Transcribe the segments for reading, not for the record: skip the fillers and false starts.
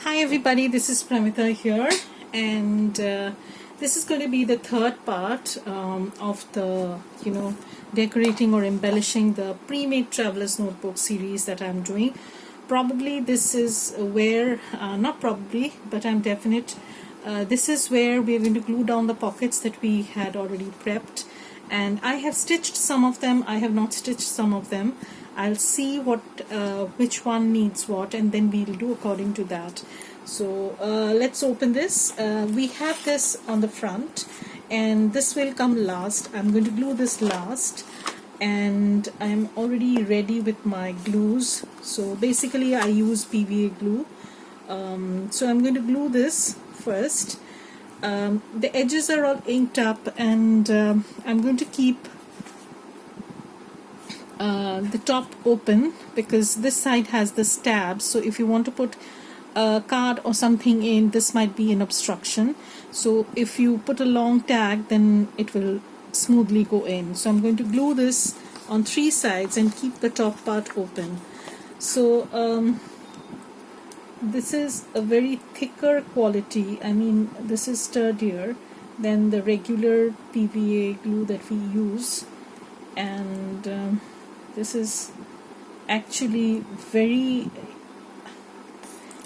Hi everybody, this is Pramita here, and this is going to be the third part of the decorating or embellishing the pre-made traveler's notebook series that I'm doing. Probably this is where, not probably, but I'm definite, this is where we're going to glue down the pockets that we had already prepped, and I have stitched some of them, I have not stitched some of them. I'll see which one needs what, and then we'll do according to that. So let's open this. We have this on the front, and this will come last. I'm going to glue this last, and I'm already ready with my glues. So basically I use PVA glue. So I'm going to glue this first. The edges are all inked up, and I'm going to keep the top open because this side has the stabs, so if you want to put a card or something in, this might be an obstruction. So if you put a long tag, then it will smoothly go in. So I'm going to glue this on three sides and keep the top part open. So this is a very thicker quality. I mean, this is sturdier than the regular PVA glue that we use, and this is actually very,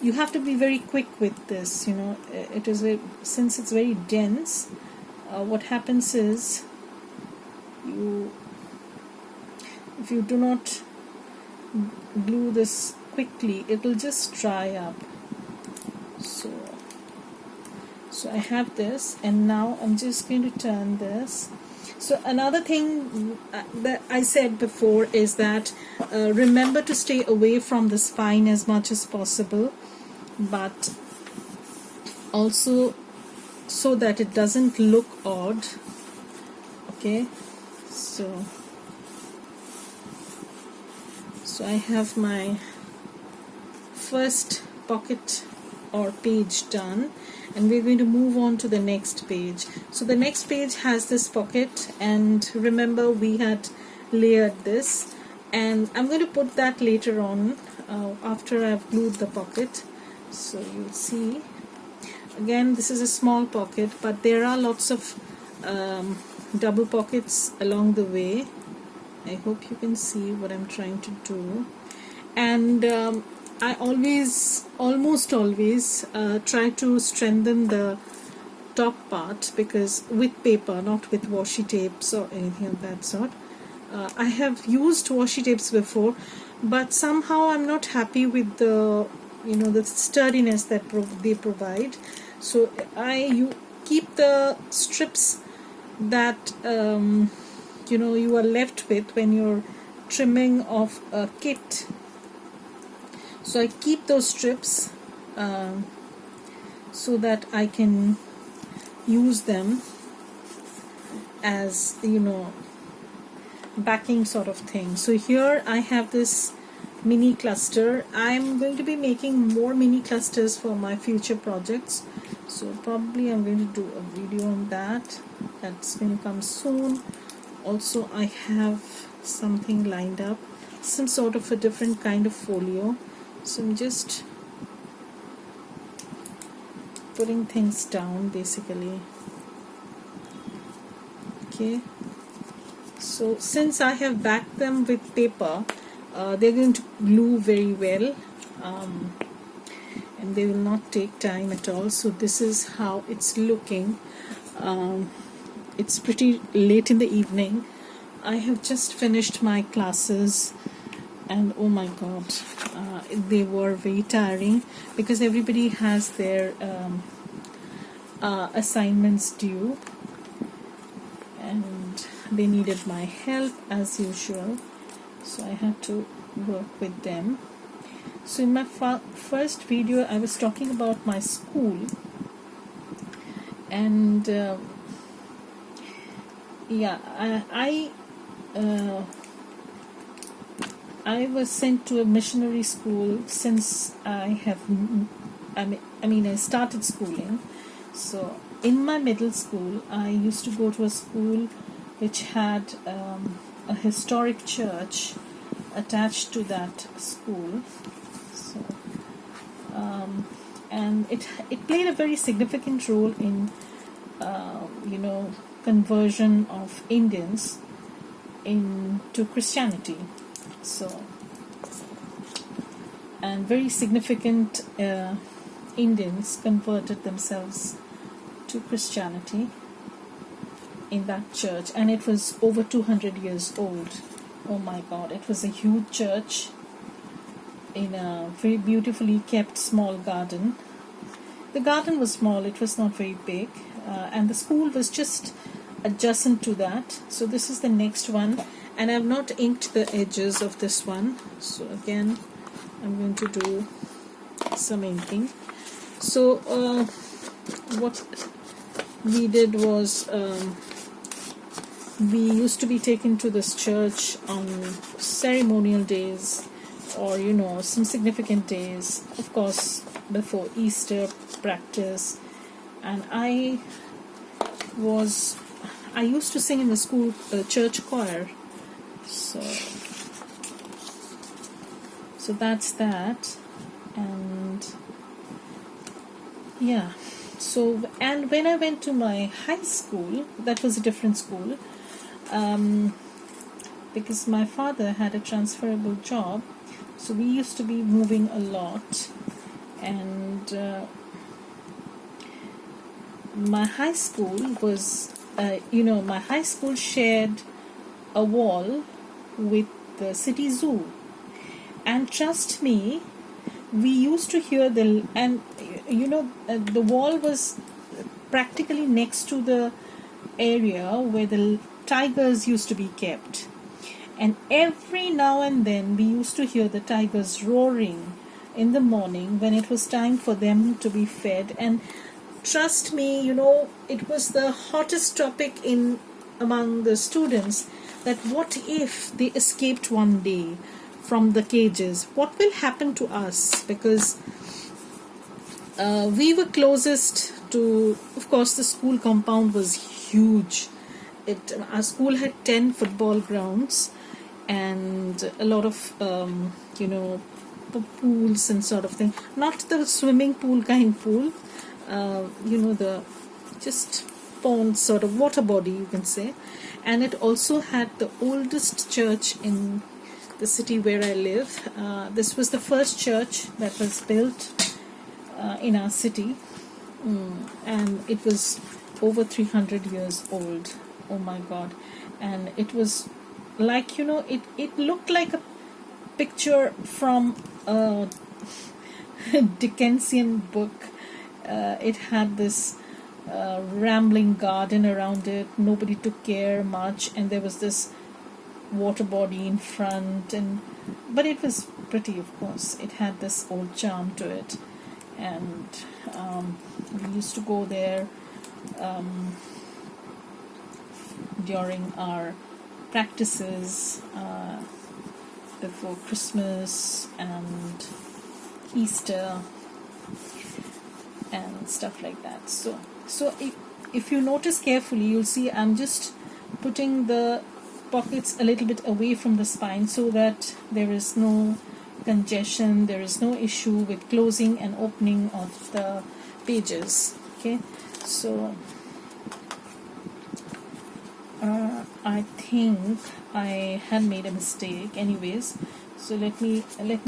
you have to be very quick with this, it is since it's very dense, what happens is if you do not glue this quickly, it will just dry up. So I have this, and now I'm just going to turn this. So another thing that I said before is that remember to stay away from the spine as much as possible, but also so that it doesn't look odd. Okay, so I have my first pocket or page done, and we're going to move on to the next page. So the next page has this pocket, and remember we had layered this, and I'm going to put that later on after I've glued the pocket. So you'll see, again, this is a small pocket, but there are lots of double pockets along the way. I hope you can see what I'm trying to do. And I almost always try to strengthen the top part, because with paper, not with washi tapes or anything of that sort. I have used washi tapes before, but somehow I'm not happy with the the sturdiness that they provide. So you keep the strips that you are left with when you're trimming off a kit. So I keep those strips so that I can use them as backing sort of thing. So here I have this mini cluster. I'm going to be making more mini clusters for my future projects, so probably I'm going to do a video on that. That's going to come soon. Also, I have something lined up, some sort of a different kind of folio. So I'm just putting things down basically. Okay, so since I have backed them with paper, they're going to glue very well, and they will not take time at all. So this is how it's looking. It's pretty late in the evening. I have just finished my classes, and oh my god, they were very tiring because everybody has their assignments due, and they needed my help as usual, so I had to work with them. So in my first video I was talking about my school, and yeah, I was sent to a missionary school since I started schooling. So in my middle school, I used to go to a school which had a historic church attached to that school. So and it played a very significant role in conversion of Indians into Christianity. So, and very significant Indians converted themselves to Christianity in that church, and it was over 200 years old. Oh my God, it was a huge church in a very beautifully kept small garden. The garden was small, it was not very big, and the school was just adjacent to that. So this is the next one, and I've not inked the edges of this one, so again I'm going to do some inking. So what we did was we used to be taken to this church on ceremonial days, or some significant days, of course before Easter practice. And I used to sing in the school church choir. So that's that. And yeah, so, and when I went to my high school, that was a different school, because my father had a transferable job, so we used to be moving a lot. And my high school was my high school shared a wall with the city zoo, and trust me, we used to hear the wall was practically next to the area where the tigers used to be kept, and every now and then we used to hear the tigers roaring in the morning when it was time for them to be fed. And trust me, it was the hottest topic among the students, that what if they escaped one day from the cages? What will happen to us? Because we were closest to, of course, the school compound was huge. Our school had 10 football grounds and a lot of pools and sort of thing. Not the swimming pool kind pool, the just pond sort of water body, you can say. And it also had the oldest church in the city where I live. This was the first church that was built in our city, and it was over 300 years old. Oh my God. And it was like, it looked like a picture from a Dickensian book. It had this rambling garden around it. Nobody took care much, and there was this water body in front, but it was pretty, of course. It had this old charm to it, and we used to go there during our practices before Christmas and Easter and stuff like that. So if you notice carefully, you'll see I'm just putting the pockets a little bit away from the spine so that there is no congestion, there is no issue with closing and opening of the pages. Okay, so I think I had made a mistake anyways, so let me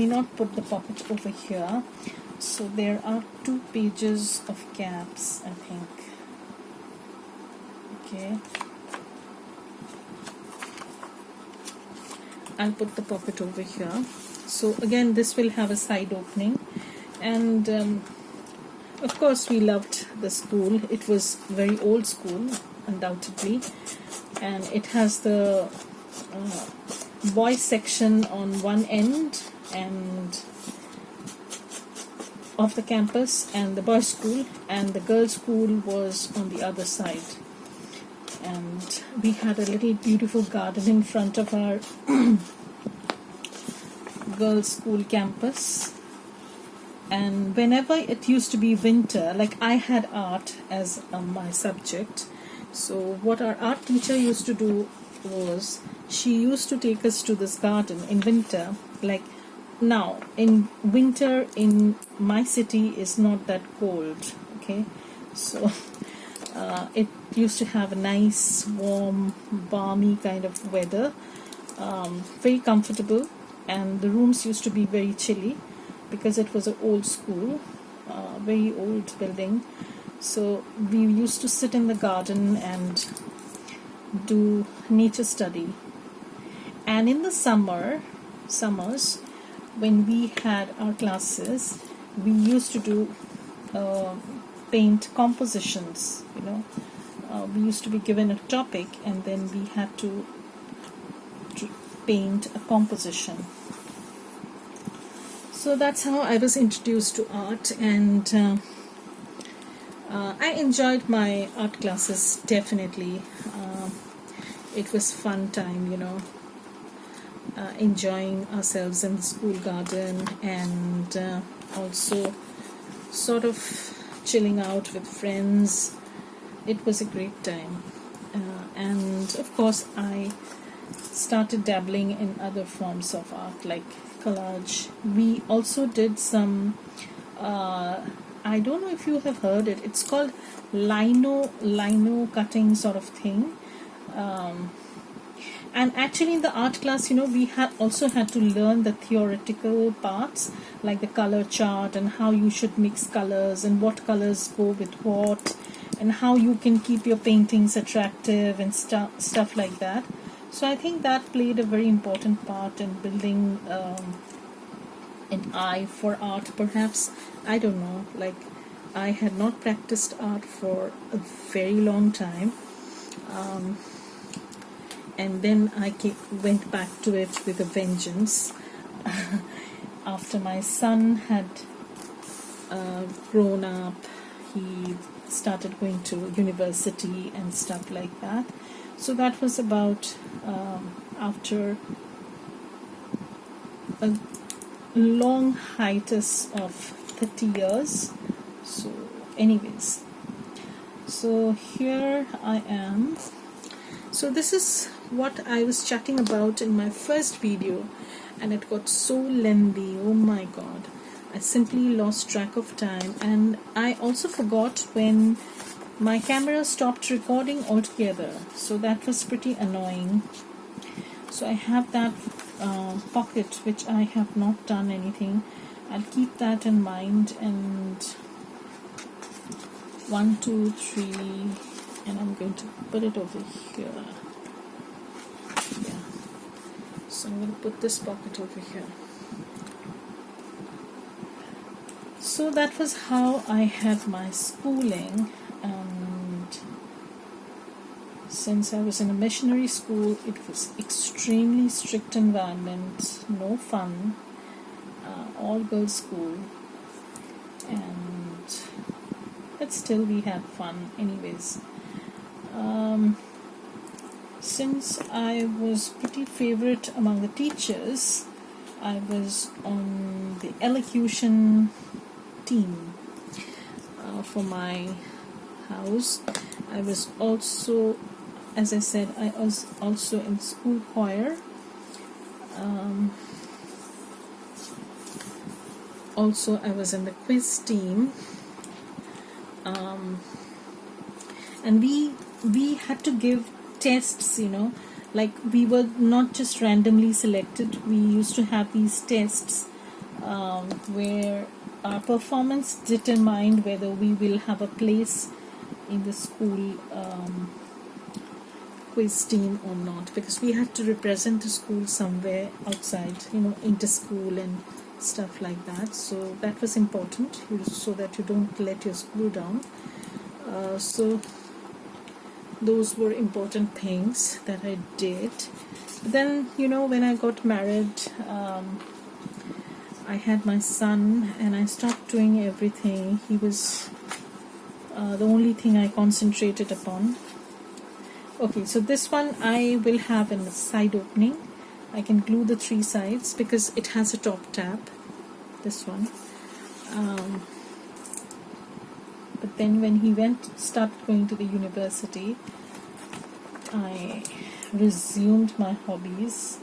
not put the pocket over here. So there are 2 pages of gaps, I think. Okay, I'll put the pocket over here. So again, this will have a side opening, and of course we loved the school. It was very old school, undoubtedly, and it has the boys section on one end and of the campus, and the boys school, and the girls school was on the other side. And we had a little beautiful garden in front of our girls school campus. And whenever it used to be winter, like I had art as my subject, so what our art teacher used to do was she used to take us to this garden in winter, like now in winter in my city is not that cold, okay, so it used to have a nice warm balmy kind of weather, very comfortable, and the rooms used to be very chilly because it was an old school, very old building. So we used to sit in the garden and do nature study. And in the summers, when we had our classes, we used to do paint compositions, you know. We used to be given a topic and then we had to paint a composition. So that's how I was introduced to art, and I enjoyed my art classes definitely. It was fun time, you know, enjoying ourselves in the school garden, and also sort of chilling out with friends. It was a great time, and of course I started dabbling in other forms of art like collage. We also did some I don't know if you have heard it, it's called lino cutting sort of thing. And actually in the art class, you know, we also had to learn the theoretical parts like the color chart and how you should mix colors and what colors go with what and how you can keep your paintings attractive and stuff like that. So I think that played a very important part in building an eye for art, perhaps. I don't know, like I had not practiced art for a very long time, and then I went back to it with a vengeance after my son had grown up. He started going to university and stuff like that. So that was about after a long hiatus of 30 years. So anyways, so here I am. So this is what I was chatting about in my first video, and it got so lengthy. Oh my god, I simply lost track of time, and I also forgot when my camera stopped recording altogether, so that was pretty annoying. So I have that pocket which I have not done anything. I'll keep that in mind. And 1, 2, 3, and I'm going to put it over here. Yeah, so I'm going to put this pocket over here. So that was how I had my schooling, and since I was in a missionary school, it was extremely strict environment, no fun, all girls school, but still we had fun anyways. Since I was pretty favorite among the teachers, I was on the elocution team for my house. I was also, as I said, I was also in school choir. Also, I was in the quiz team, and we had to give tests, you know, like we were not just randomly selected. We used to have these tests where our performance determined whether we will have a place in the school quiz team or not, because we had to represent the school somewhere outside, you know, inter-school and stuff like that. So that was important, so that you don't let your school down. So those were important things that I did. But then, you know, when I got married, I had my son and I stopped doing everything. He was the only thing I concentrated upon. Okay, so this one I will have in the side opening. I can glue the 3 sides because it has a top tab, this one. But then when he started going to the university, I resumed my hobbies,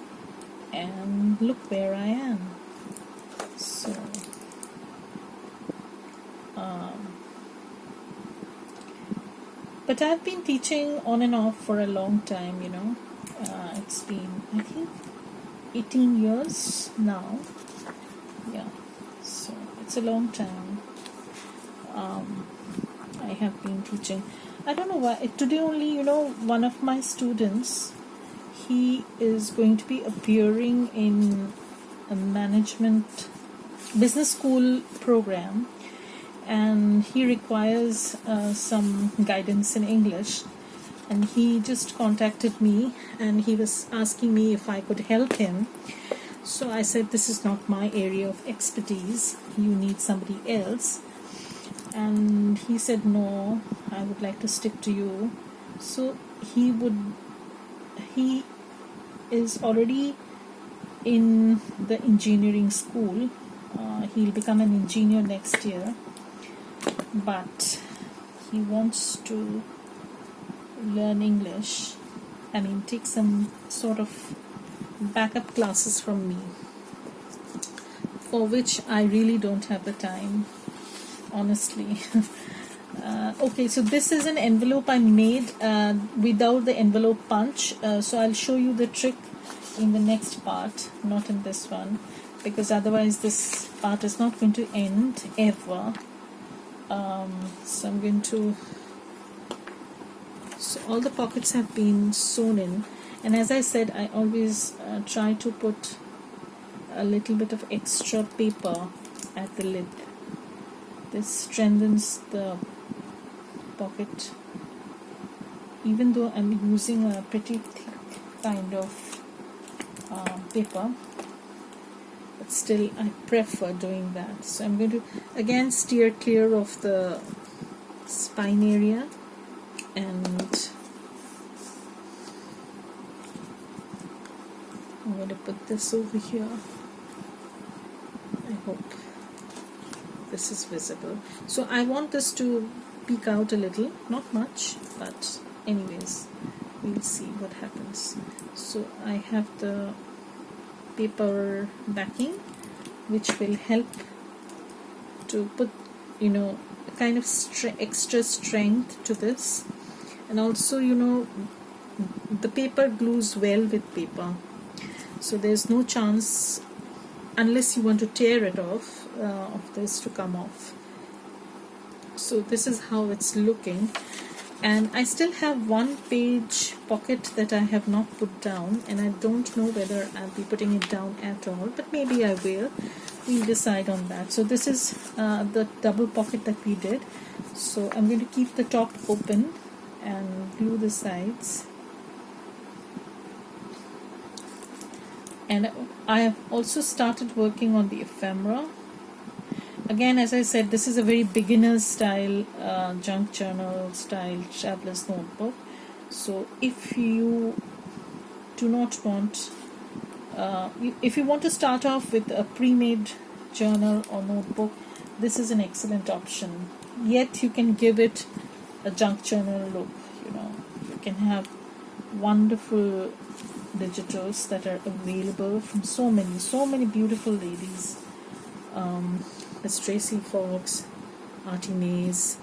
and look where I am. So but I've been teaching on and off for a long time, you know. It's been, I think, 18 years now. Yeah, so it's a long time. I have been teaching. I don't know why. Today only, you know, one of my students, he is going to be appearing in a management business school program, and he requires some guidance in English, and he just contacted me and he was asking me if I could help him. So I said, this is not my area of expertise, you need somebody else. And he said, no, I would like to stick to you. So he is already in the engineering school. He'll become an engineer next year, but he wants to learn English. I mean, take some sort of backup classes from me, for which I really don't have the time, honestly. Okay, so this is an envelope I made without the envelope punch. So I'll show you the trick in the next part, not in this one, because otherwise this part is not going to end ever. So I'm going to, so all the pockets have been sewn in, and as I said, I always try to put a little bit of extra paper at the lid. This strengthens the pocket, even though I'm using a pretty thick kind of paper, but still I prefer doing that. So I'm going to again steer clear of the spine area, and I'm going to put this over here. I hope this is visible. So I want this to peek out a little, not much, but anyways, we'll see what happens. So I have the paper backing, which will help to put, you know, kind of extra strength to this, and also, you know, the paper glues well with paper, so there's no chance, unless you want to tear it off, of this to come off. So this is how it's looking, and I still have one page pocket that I have not put down, and I don't know whether I'll be putting it down at all, but maybe I will. We'll decide on that. So this is the double pocket that we did. So I'm going to keep the top open and glue the sides. And I have also started working on the ephemera. Again, as I said, this is a very beginner style, junk journal style traveler's notebook. So if you do not want, if you want to start off with a pre-made journal or notebook, this is an excellent option. Yet you can give it a junk journal look. You know, you can have wonderful digitals that are available from so many beautiful ladies. It's Tracy Fox, Artie Mays.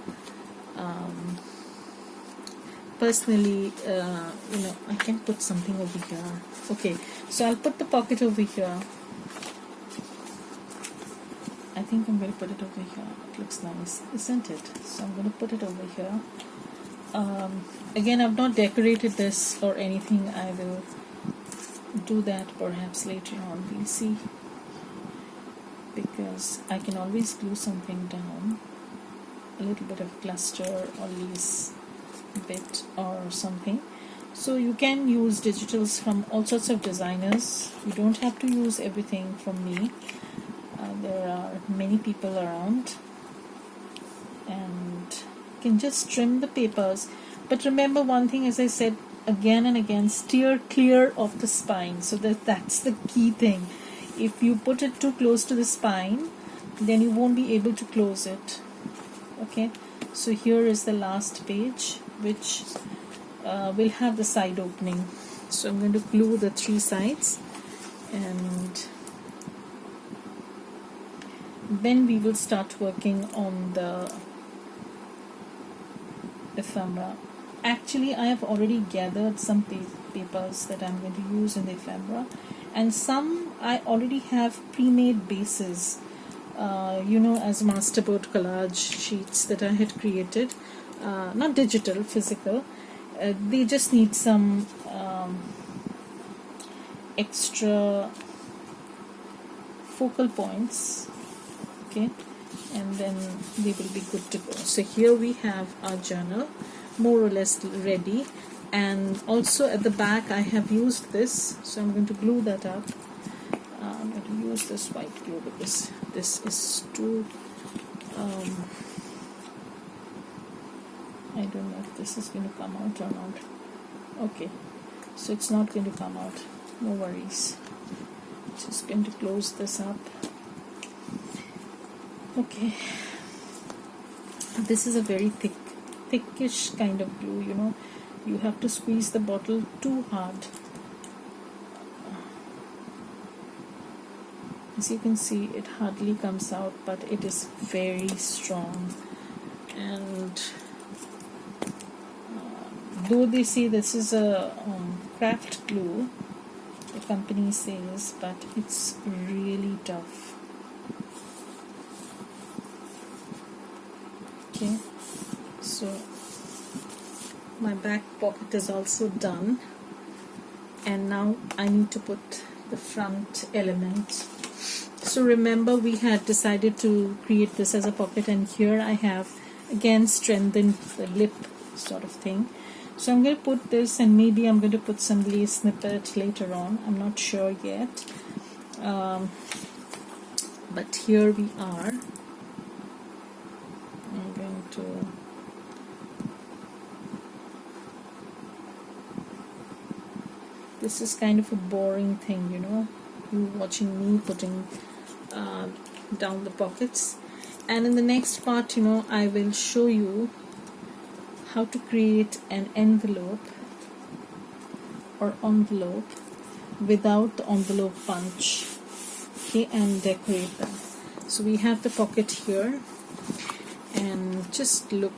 Personally, you know, I can put something over here. Okay, so I'll put the pocket over here. I think I'm going to put it over here. It looks nice, isn't it? So I'm going to put it over here. Again, I've not decorated this or anything. I will do that perhaps later on. We'll see, because I can always glue something down, a little bit of cluster or lace bit or something. So you can use digitals from all sorts of designers. You don't have to use everything from me. There are many people around, and you can just trim the papers. But remember one thing, as I said again and again, steer clear of the spine. So that's the key thing. If you put it too close to the spine, then you won't be able to close it. Okay, so here is the last page, which will have the side opening. So I'm going to glue the three sides, and then we will start working on the ephemera. Actually, I have already gathered some papers that I'm going to use in the ephemera, and some I already have pre-made bases, as masterboard collage sheets that I had created, not digital, physical. They just need some extra focal points, okay, and then they will be good to go. So here we have our journal more or less ready, and also at the back I have used this, so I'm going to glue that up. I'm going to use this white glue because this is too I don't know if this is going to come out or not. Okay, so it's not going to come out, no worries. Just going to close this up. Okay, this is a very thickish kind of glue, you have to squeeze the bottle too hard. As you can see, it hardly comes out, but it is very strong. And though they say this is a craft glue, the company says, but it's really tough. Okay, so my back pocket is also done, and now I need to put the front element. So remember, we had decided to create this as a pocket, and here I have again strengthened the lip sort of thing. So I'm going to put this, and maybe I'm going to put some lace snippet later on, I'm not sure yet, but here we are. I'm going to this is kind of a boring thing, you watching me putting down the pockets, and in the next part I will show you how to create an envelope without the envelope punch, okay, and decorate them. So we have the pocket here, and just look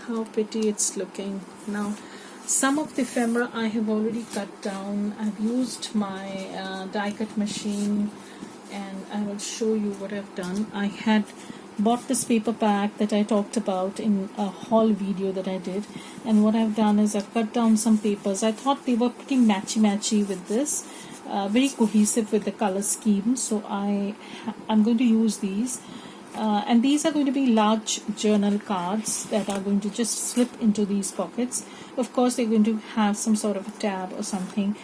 how pretty it's looking. Now some of the ephemera I have already cut down. I've used my die cut machine, and I will show you what I've done. I had bought this paper pack that I talked about in a haul video that I did, and what I've done is I've cut down some papers. I thought they were pretty matchy with this, very cohesive with the color scheme, so I'm going to use these, and these are going to be large journal cards that are going to just slip into these pockets. Of course, they're going to have some sort of a tab or something